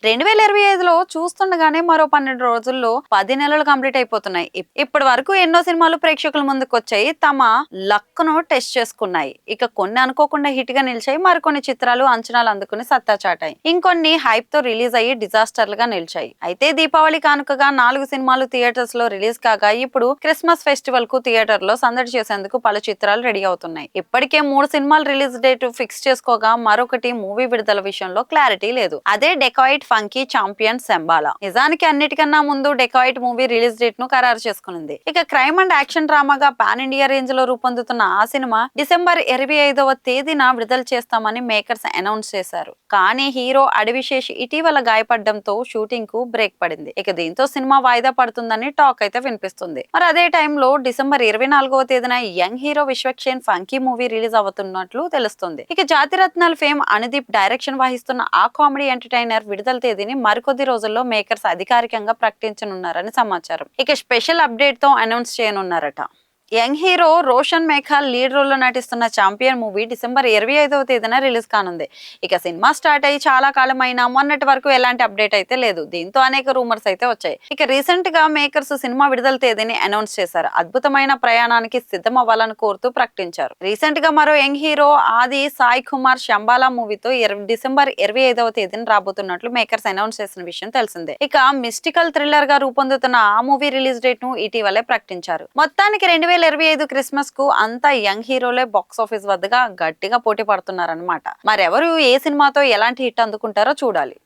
2025లో చూస్తుండగానే మరో 12 రోజుల్లో 10 నెలలు కంప్లీట్ అయిపోతున్నాయి. ఇప్పటి వరకు ఎన్నో సినిమాలు ప్రేక్షకుల ముందుకొచ్చాయి. తమ లక్‌ను టెస్ట్ చేసుకున్నాయి. ఇక కొన్ని అనుకోకుండా హిట్ గా నిలిచాయి. మరికొన్ని చిత్రాలు అంచనాలు అందుకుని సత్తా చాటాయి. ఇంకొన్ని హైప్ తో రిలీజ్ అయ్యి డిజాస్టర్లుగా నిలిచాయి. అయితే దీపావళి కానుకగా 4 సినిమాలు థియేటర్స్ లో రిలీజ్ కాగా ఇప్పుడు క్రిస్మస్ ఫెస్టివల్ కు థియేటర్ లో సందడి చేసేందుకు పలు చిత్రాలు రెడీ అవుతున్నాయి. ఇప్పటికే 3 సినిమాలు రిలీజ్ డేట్ ఫిక్స్ చేసుకోగా మరొకటి మూవీ విడుదల విషయంలో క్లారిటీ లేదు. అదే డెకాయిట్ ఫంకీ ఛాంపియన్ శంబాలా. నిజానికి అన్నిటికన్నా ముందు డెకాయిట్ మూవీ రిలీజ్ డేట్ ను ఖరారు చేసుకునింది. ఇక క్రైమ్ అండ్ యాక్షన్ డ్రామాగా పాన్ ఇండియా రేంజ్ లో రూపొందుతున్న ఆ సినిమా డిసెంబర్ 25వ తేదీన విడుదల చేస్తామని మేకర్స్ అనౌన్స్ చేశారు. కానీ హీరో అడవిశేష్ ఇటీవల గాయపడడంతో షూటింగ్ కు బ్రేక్ పడింది. ఇక దీంతో సినిమా వాయిదా పడుతుందని టాక్ అయితే వినిపిస్తుంది. మరి అదే టైంలో డిసెంబర్ 24వ తేదీన young hero Vishwaksen funky movie release అవుతున్నట్లు తెలుస్తుంది. ఇక జాతిరత్నాల ఫేమ్ అనుదీప్ డైరెక్షన్ వహిస్తున్న ఆ కామెడీ ఎంటర్టైనర్ విడుదల తేదీని మరికొద్ది రోజుల్లో మేకర్స్ అధికారికంగా ప్రకటించనున్నారని సమాచారం. ఇక స్పెషల్ అప్డేట్ తో అనౌన్స్ చేయనున్నారట. Young hero Roshan Meghal lead role లో నటిస్తున్న ఛాంపియన్ మూవీ డిసెంబర్ 25వ తేదీన రిలీజ్ కానుంది. ఇక సినిమా స్టార్ట్ అయ్యి చాలా కాలం అయినా మొన్నటి వరకు ఎలాంటి అప్డేట్ అయితే లేదు. దీంతో అనేక రూమర్స్ అయితే వచ్చాయి. ఇక రీసెంట్ గా మేకర్స్ సినిమా విడుదల తేదీని అనౌన్స్ చేశారు. అద్భుతమైన ప్రయాణానికి సిద్ధం అవ్వాలని కోరుతూ ప్రకటించారు. రీసెంట్ గా మరో యంగ్ హీరో ఆది సాయి కుమార్ శంబాలా మూవీతో డిసెంబర్ 25వ తేదీన రాబోతున్నట్లు మేకర్స్ అనౌన్స్ చేసిన విషయం తెలిసిందే. ఇక మిస్టికల్ థ్రిల్లర్ గా రూపొందుతున్న ఆ మూవీ రిలీజ్ డేట్ ను ఇటీవలే ప్రకటించారు. మొత్తానికి 2025 క్రిస్మస్ కు అంతా యంగ్ హీరోలే బాక్స్ ఆఫీస్ వద్దగా గట్టిగా పోటీ పడుతున్నారన్నమాట. మరెవరు ఏ సినిమాతో ఎలాంటి హిట్ అందుకుంటారో చూడాలి.